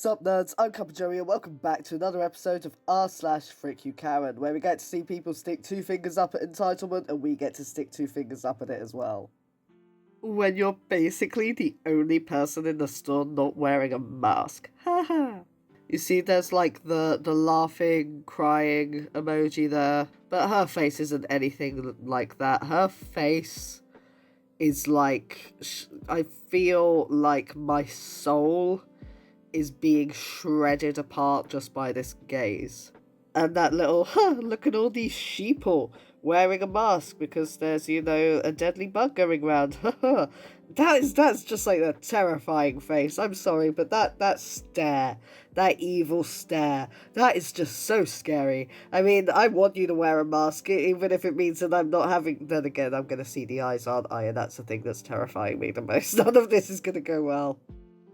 Sup nerds, I'm CuppaJoey and welcome back to another episode of r/fyoukaren, where we get to see people stick two fingers up at entitlement and we get to stick two fingers up at it as well. When you're basically the only person in the store not wearing a mask. Haha. You see there's like the laughing, crying emoji there, but her face isn't anything like that. Her face is like, I feel like my soul is being shredded apart just by this gaze. And that little, look at all these sheeple wearing a mask because there's, a deadly bug going around. That's just like a terrifying face. I'm sorry, but that stare, that evil stare, that is just so scary. I mean, I want you to wear a mask, even if it means that I'm not having, then again, I'm going to see the eyes, aren't I? And that's the thing that's terrifying me the most. None of this is going to go well.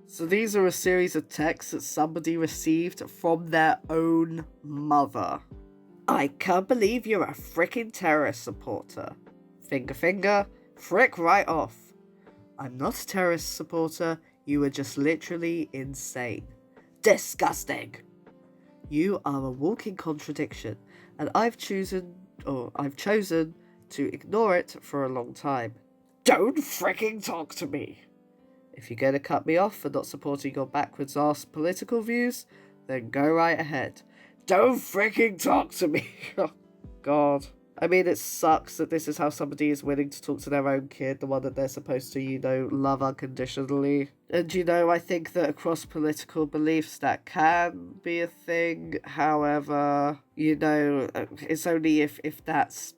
So these are a series of texts that somebody received from their own mother. I can't believe you're a frickin' terrorist supporter. Finger finger, frick right off. I'm not a terrorist supporter, you are just literally insane. Disgusting! You are a walking contradiction, and I've chosen to ignore it for a long time. Don't fricking talk to me! If you're going to cut me off for not supporting your backwards-ass political views, then go right ahead. Don't freaking talk to me! Oh, God. I mean, it sucks that this is how somebody is willing to talk to their own kid, the one that they're supposed to, love unconditionally. And, I think that across political beliefs that can be a thing. However, it's only if that's,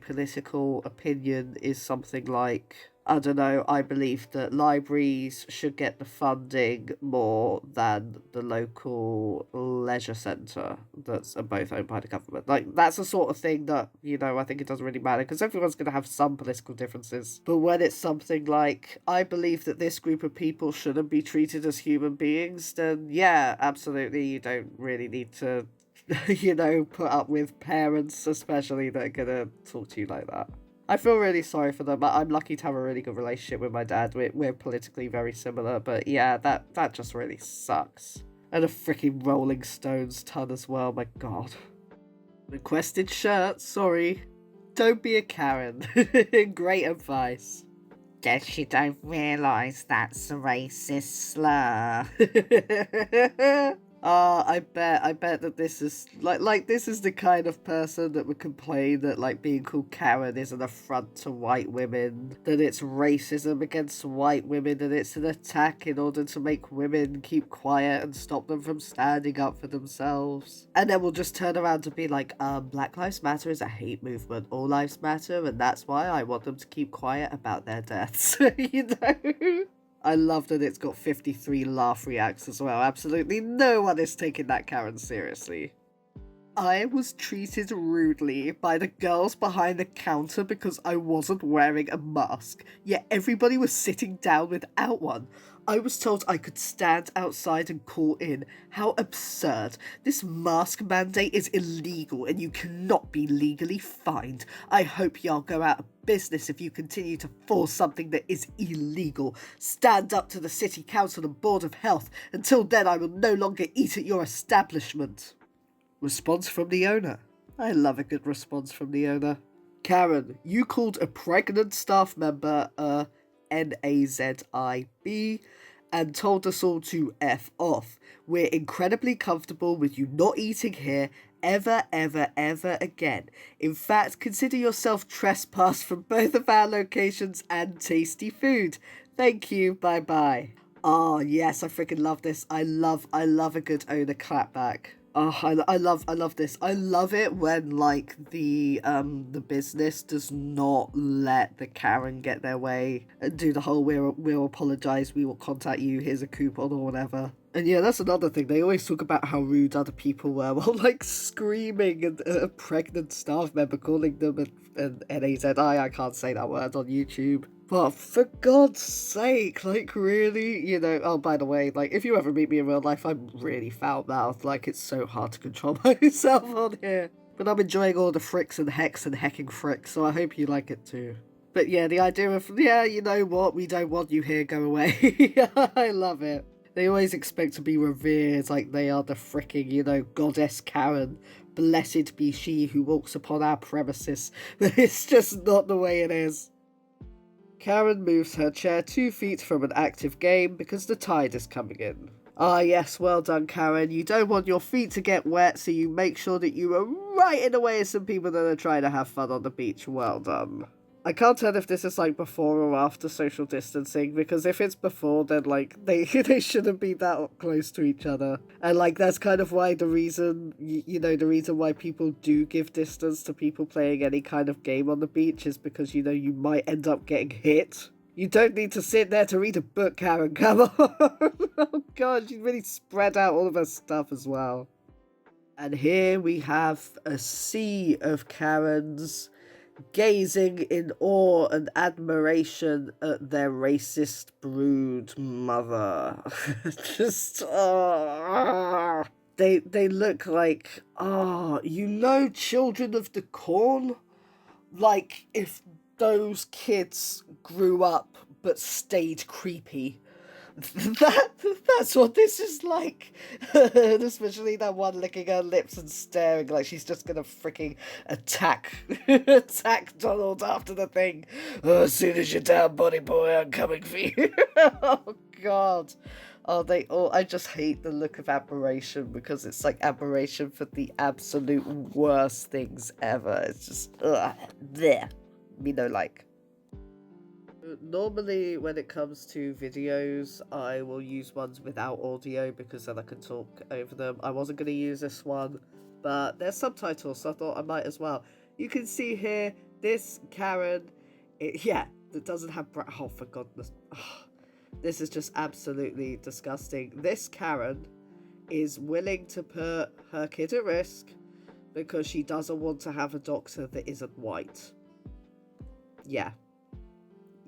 political opinion is something like, I don't know, I believe that libraries should get the funding more than the local leisure centre that's both owned by the government. Like, that's the sort of thing that, I think it doesn't really matter, because everyone's going to have some political differences. But when it's something like, I believe that this group of people shouldn't be treated as human beings, then yeah, absolutely, you don't really need to, put up with parents, especially, that are going to talk to you like that. I feel really sorry for them. I'm lucky to have a really good relationship with my dad. We're politically very similar, but yeah, that just really sucks. And a freaking Rolling Stones ton as well, my god. Requested shirt, sorry. Don't be a Karen. Great advice. Guess you don't realise that's a racist slur. I bet that this is, this is the kind of person that would complain that, being called Karen is an affront to white women, that it's racism against white women, and it's an attack in order to make women keep quiet and stop them from standing up for themselves. And then we'll just turn around and be like, Black Lives Matter is a hate movement, all lives matter, and that's why I want them to keep quiet about their deaths, I love that it's got 53 laugh reacts as well. Absolutely no one is taking that Karen seriously. I was treated rudely by the girls behind the counter because I wasn't wearing a mask, yet everybody was sitting down without one. I was told I could stand outside and call in. How absurd. This mask mandate is illegal and you cannot be legally fined. I hope y'all go out of business if you continue to force something that is illegal. Stand up to the City Council and Board of Health. Until then, I will no longer eat at your establishment. Response from the owner. I love a good response from the owner. Karen, you called a pregnant staff member a NAZIB and told us all to F off. We're incredibly comfortable with you not eating here ever again. In fact, consider yourself trespassed from both of our locations and tasty food. Thank you, bye. Oh yes, I freaking love this. I love a good owner clapback. Oh, I love this. I love it when, the business does not let the Karen get their way and do the whole, we'll apologise, we will contact you, here's a coupon or whatever. And yeah, that's another thing. They always talk about how rude other people were while, screaming at a pregnant staff member, calling them an NAZI. I can't say that word on YouTube. But for God's sake, really, oh, by the way, if you ever meet me in real life, I'm really foul-mouthed, it's so hard to control myself on here. But I'm enjoying all the fricks and hecks and hecking fricks, so I hope you like it too. But yeah, the idea of, you know what, we don't want you here, go away. I love it. They always expect to be revered like they are the fricking, goddess Karen. Blessed be she who walks upon our premises. But it's just not the way it is. Karen moves her chair 2 feet from an active game because the tide is coming in. Ah yes, well done Karen. You don't want your feet to get wet, so you make sure that you are right in the way of some people that are trying to have fun on the beach. Well done. I can't tell if this is like before or after social distancing, because if it's before, then like they shouldn't be that close to each other, and like that's kind of why the reason the reason why people do give distance to people playing any kind of game on the beach is because you might end up getting hit. You don't need to sit there to read a book, Karen. Come on. Oh god, you really spread out all of her stuff as well. And here we have a sea of Karens gazing in awe and admiration at their racist brood mother. Just, they look like, Children of the Corn? Like, if those kids grew up but stayed creepy. That's what this is like. Especially that one licking her lips and staring like she's just gonna freaking attack Donald after the thing. Oh, as soon as you're down, buddy boy, I'm coming for you. Oh god. I just hate the look of admiration, because it's like admiration for the absolute worst things ever. It's just there. Me no like. Normally, when it comes to videos, I will use ones without audio because then I can talk over them. I wasn't going to use this one, but there's subtitles, so I thought I might as well. You can see here, this Karen, that doesn't have oh, for goodness. This is just absolutely disgusting. This Karen is willing to put her kid at risk because she doesn't want to have a doctor that isn't white.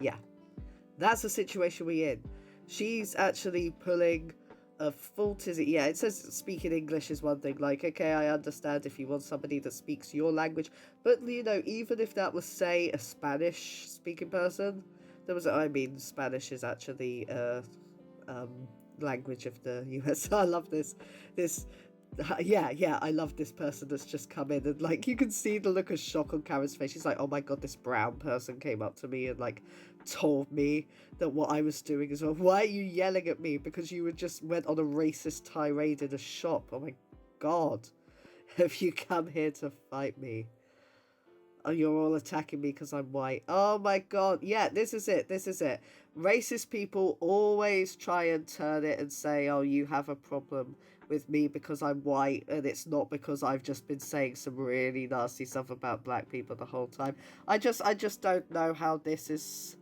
Yeah, that's the situation we're in. She's actually pulling a fault. It says speaking English is one thing. Like, okay, I understand if you want somebody that speaks your language, but even if that was, say, a Spanish speaking person, Spanish is actually language of the US. I love this I love this person that's just come in, and like you can see the look of shock on Karen's face. She's like, oh my god, this brown person came up to me and like told me that what I was doing is wrong. Why are you yelling at me? Because you just went on a racist tirade in a shop. Oh my god. Have you come here to fight me? Oh, you're all attacking me because I'm white. Oh my god. Yeah, this is it. Racist people always try and turn it and say, oh, you have a problem with me because I'm white, and it's not because I've just been saying some really nasty stuff about black people the whole time. I just don't know how this is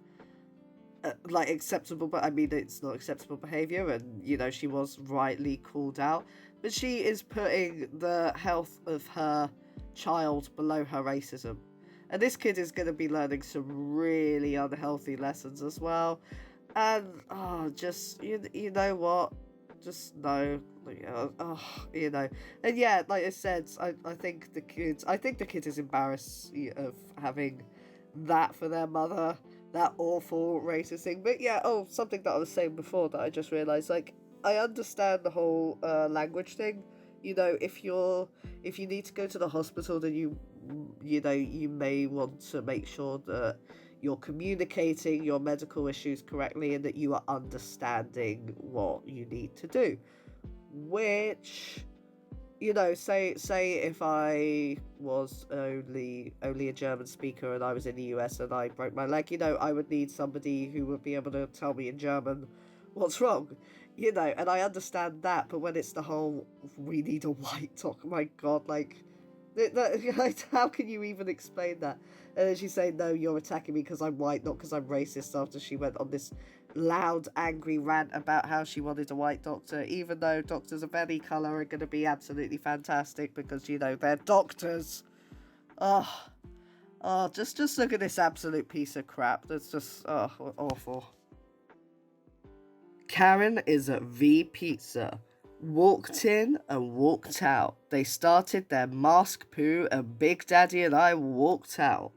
acceptable, but I mean, it's not acceptable behavior, and she was rightly called out, but she is putting the health of her child below her racism, and this kid is going to be learning some really unhealthy lessons as well. And just you know what, just no. And yeah, like I said, I think the kid is embarrassed of having that for their mother, that awful racist thing. But yeah, something that I was saying before that I just realized, like, I understand the whole language thing. If you need to go to the hospital, then you may want to make sure that you're communicating your medical issues correctly and that you are understanding what you need to do. Which, say if I was only a German speaker and I was in the US and I broke my leg, I would need somebody who would be able to tell me in German what's wrong, and I understand that. But when it's the whole, we need a white talk, my god, like, how can you even explain that? And then she's saying, no, you're attacking me because I'm white, not because I'm racist, after she went on this loud, angry rant about how she wanted a white doctor, even though doctors of any colour are going to be absolutely fantastic because, they're doctors. Just look at this absolute piece of crap. That's just, awful. Karen is at V Pizza. Walked in and walked out. They started their mask poo and Big Daddy and I walked out.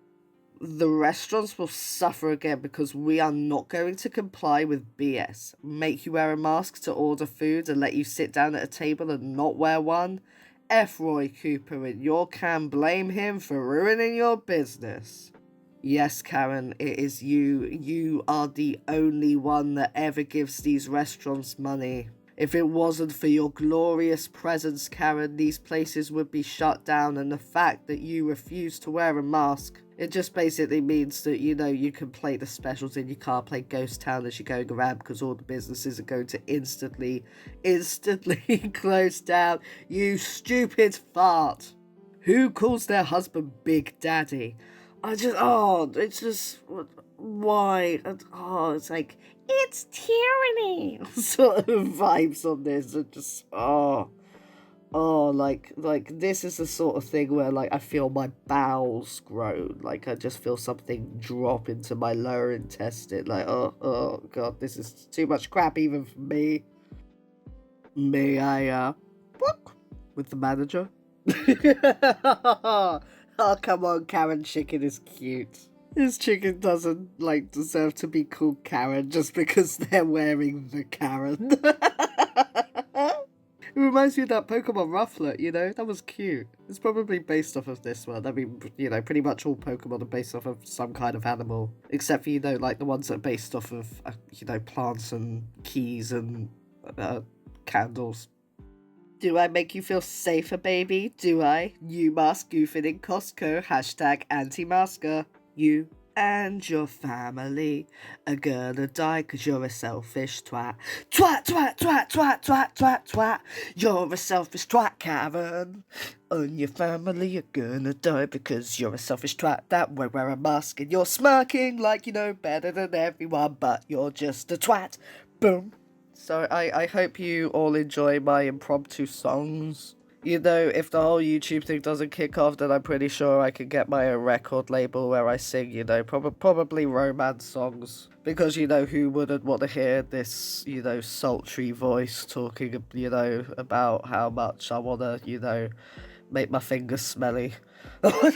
The restaurants will suffer again because we are not going to comply with BS. Make you wear a mask to order food and let you sit down at a table and not wear one? F. Roy Cooper, and you can blame him for ruining your business. Yes, Karen, it is you. You are the only one that ever gives these restaurants money. If it wasn't for your glorious presence, Karen, these places would be shut down, and the fact that you refuse to wear a mask, it just basically means that, you can play the specials and you can't play Ghost Town as you're going around because all the businesses are going to instantly close down. You stupid fart. Who calls their husband Big Daddy? It's just, why? It's like, it's tyranny sort of vibes on this. And just, like this is the sort of thing where, like, I feel my bowels groan. Like, I just feel something drop into my lower intestine. Like, oh God, this is too much crap even for me. May I, book with the manager? Oh, come on, Karen Chicken is cute. This chicken doesn't, deserve to be called Karen just because they're wearing the Karen. It reminds me of that Pokemon Rufflet, that was cute. It's probably based off of this one. I mean, pretty much all Pokemon are based off of some kind of animal. Except for, the ones that are based off of, plants and keys and candles. Do I make you feel safer, baby? Do I? New mask goofing in Costco. Hashtag anti-masker. You and your family are gonna die cause you're a selfish twat. Twat, twat, twat, twat, twat, twat, twat. You're a selfish twat, Karen. And your family are gonna die because you're a selfish twat that won't wear a mask. And you're smirking like you know better than everyone, but you're just a twat. Boom. So I hope you all enjoy my impromptu songs. If the whole YouTube thing doesn't kick off, then I'm pretty sure I can get my own record label where I sing, probably romance songs. Because, who wouldn't want to hear this, sultry voice talking, about how much I want to, make my fingers smelly. Oh,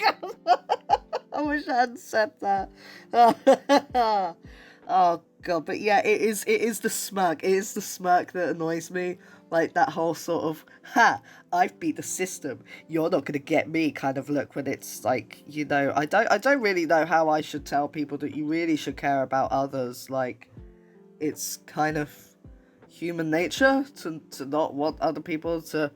God. I wish I hadn't said that. Oh, God, but yeah, it is the smirk. It is the smirk that annoys me. Like, that whole sort of, I've beat the system, you're not going to get me kind of look when it's like, I don't really know how I should tell people that you really should care about others. Like, it's kind of human nature to not want other people to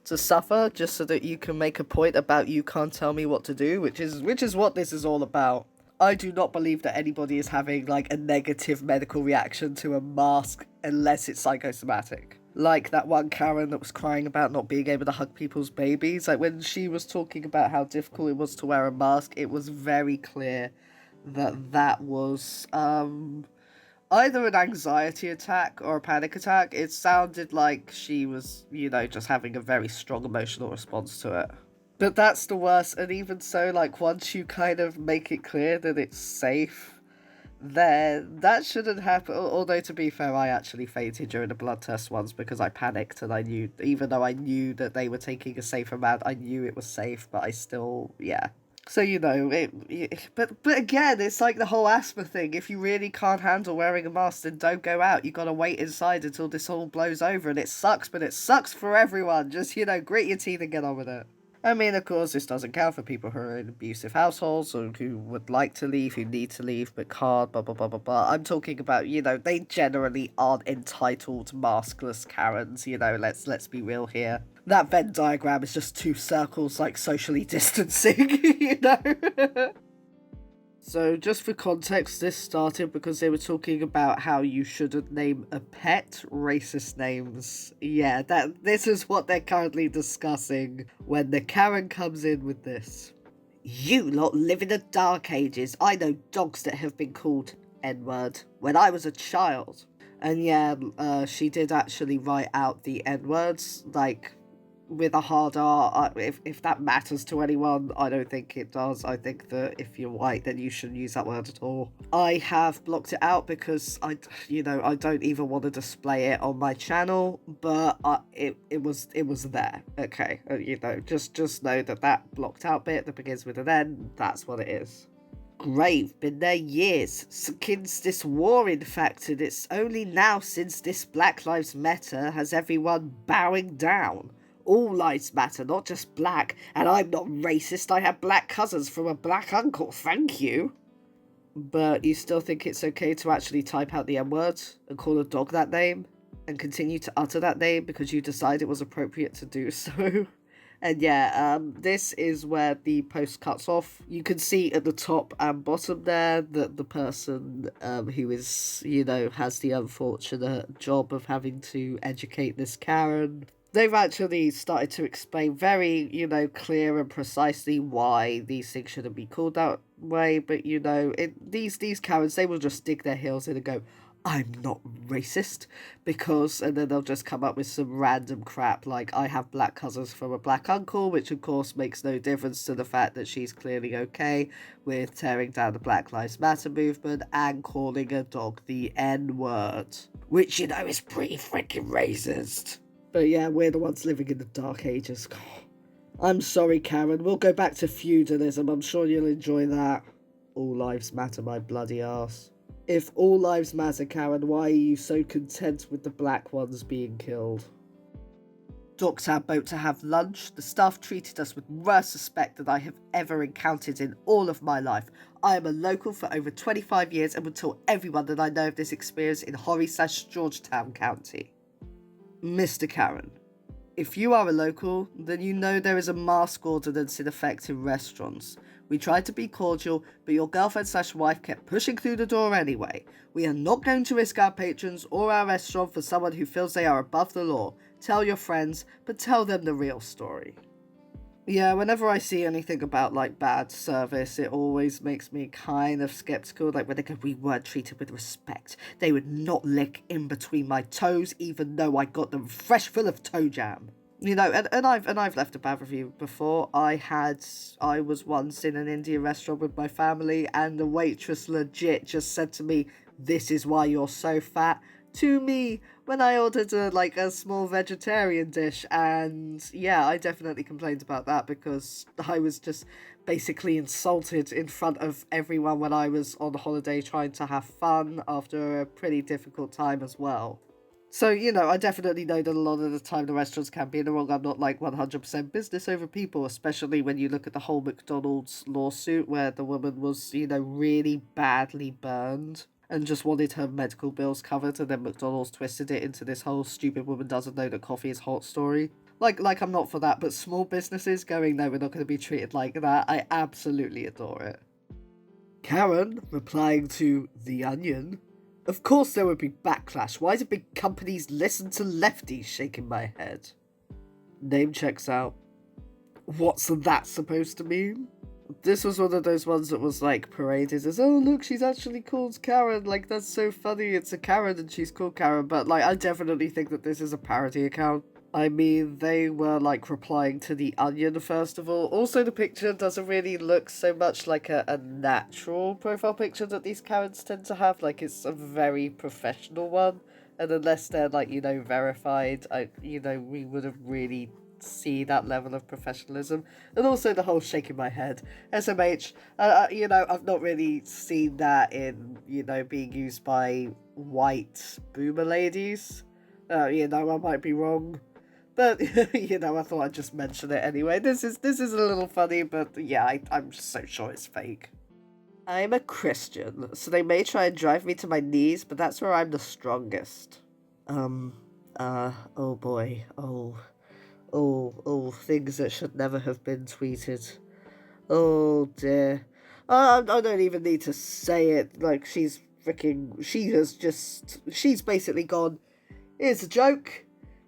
suffer just so that you can make a point about you can't tell me what to do, which is what this is all about. I do not believe that anybody is having, a negative medical reaction to a mask unless it's psychosomatic. Like that one Karen that was crying about not being able to hug people's babies. Like, when she was talking about how difficult it was to wear a mask, it was very clear that was, either an anxiety attack or a panic attack. It sounded like she was, just having a very strong emotional response to it. But that's the worst, and even so, once you kind of make it clear that it's safe, then that shouldn't happen. Although, to be fair, I actually fainted during the blood test once because I panicked, and I knew, even though I knew that they were taking a safe amount, I knew it was safe, but I still, yeah. So, but again, it's like the whole asthma thing. If you really can't handle wearing a mask, then don't go out. You gotta wait inside until this all blows over, and it sucks, but it sucks for everyone. Just, grit your teeth and get on with it. I mean, of course, this doesn't count for people who are in abusive households or who would like to leave, who need to leave, but can't, blah, blah, blah, blah, blah. I'm talking about, they generally aren't entitled maskless Karens, let's be real here. That Venn diagram is just two circles, socially distancing, So, just for context, this started because they were talking about how you shouldn't name a pet racist names. Yeah, this is what they're currently discussing when the Karen comes in with this. You lot live in the dark ages. I know dogs that have been called N-word when I was a child. And yeah, she did actually write out the N-words, with a hard R, if that matters to anyone, I don't think it does. I think that if you're white, then you shouldn't use that word at all. I have blocked it out because I don't even want to display it on my channel, but it was there. Okay, just know that blocked out bit that begins with an N, that's what it is. Great, been there years, since this war in fact, and it's only now since this Black Lives Matter has everyone bowing down. All lives matter, not just black, and I'm not racist, I have black cousins from a black uncle, thank you. But you still think it's okay to actually type out the N-word and call a dog that name, and continue to utter that name because you decide it was appropriate to do so? And yeah, this is where the post cuts off. You can see at the top and bottom there that the person who is, has the unfortunate job of having to educate this Karen, they've actually started to explain very, clear and precisely why these things shouldn't be called that way. But, these Karens, they will just dig their heels in and go, I'm not racist, because, and then they'll just come up with some random crap like, I have black cousins from a black uncle, which of course makes no difference to the fact that she's clearly okay with tearing down the Black Lives Matter movement and calling a dog the N-word, which, is pretty freaking racist. But yeah, we're the ones living in the dark ages. I'm sorry, Karen, we'll go back to feudalism, I'm sure you'll enjoy that. All lives matter, my bloody arse. If all lives matter, Karen, why are you so content with the black ones being killed? Docked our boat to have lunch. The staff treated us with worse respect than I have ever encountered in all of my life. I am a local for over 25 years and would tell everyone that I know of this experience in Horry/Georgetown County. Mr. Karen, if you are a local, then you know there is a mask ordinance in effect in restaurants. We tried to be cordial, but your girlfriend/wife kept pushing through the door anyway. We are not going to risk our patrons or our restaurant for someone who feels they are above the law. Tell your friends, but tell them the real story. Yeah, whenever I see anything about, bad service, it always makes me kind of skeptical. When they go, we weren't treated with respect. They would not lick in between my toes, even though I got them fresh full of toe jam. And I've left a bad review before. I was once in an Indian restaurant with my family, and the waitress legit just said to me, "This is why you're so fat," to me when I ordered a small vegetarian dish. And yeah, I definitely complained about that because I was just basically insulted in front of everyone when I was on holiday trying to have fun after a pretty difficult time as well. So, I definitely know that a lot of the time the restaurants can be in the wrong. I'm not 100% business over people, especially when you look at the whole McDonald's lawsuit where the woman was, really badly burned and just wanted her medical bills covered, and then McDonald's twisted it into this whole stupid woman doesn't know that coffee is hot story. I'm not for that, but small businesses going, no, we're not going to be treated like that, I absolutely adore it. Karen, replying to The Onion, of course there would be backlash. Why do big companies listen to lefties? Shaking my head. Name checks out. What's that supposed to mean? This was one of those ones that was paraded as, oh look, she's actually called Karen, that's so funny, it's a Karen and she's called Karen, but I definitely think that this is a parody account. I mean, they were replying to The Onion first of all. Also, the picture doesn't really look so much like a natural profile picture that these Karens tend to have. It's a very professional one. And unless they're verified, we wouldn't really see that level of professionalism. And also the whole shaking my head. SMH, I've not really seen that in, being used by white boomer ladies. I might be wrong. But, I thought I'd just mention it anyway. This is a little funny, but yeah, I'm so sure it's fake. I'm a Christian, so they may try and drive me to my knees, but that's where I'm the strongest. Oh boy, things that should never have been tweeted. Oh dear. I don't even need to say it, she's basically gone, here's a joke.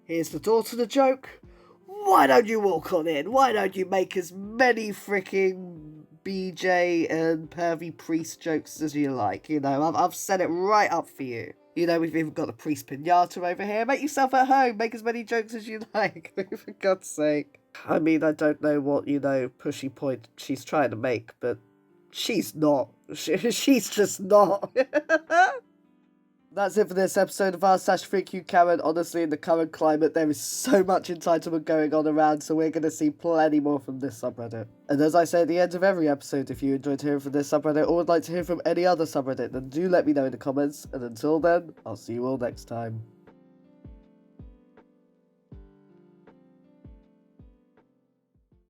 Here's the door to the joke. Why don't you walk on in? Why don't you make as many freaking BJ and pervy priest jokes as you like? I've set it right up for you. You know, we've even got a priest pinata over here. Make yourself at home. Make as many jokes as you like, for God's sake. I mean, I don't know what, pushy point she's trying to make, but she's not. She's just not. That's it for this episode of r/fyoukaren. Honestly, in the current climate, there is so much entitlement going on around, so we're going to see plenty more from this subreddit. And as I say at the end of every episode, if you enjoyed hearing from this subreddit or would like to hear from any other subreddit, then do let me know in the comments. And until then, I'll see you all next time.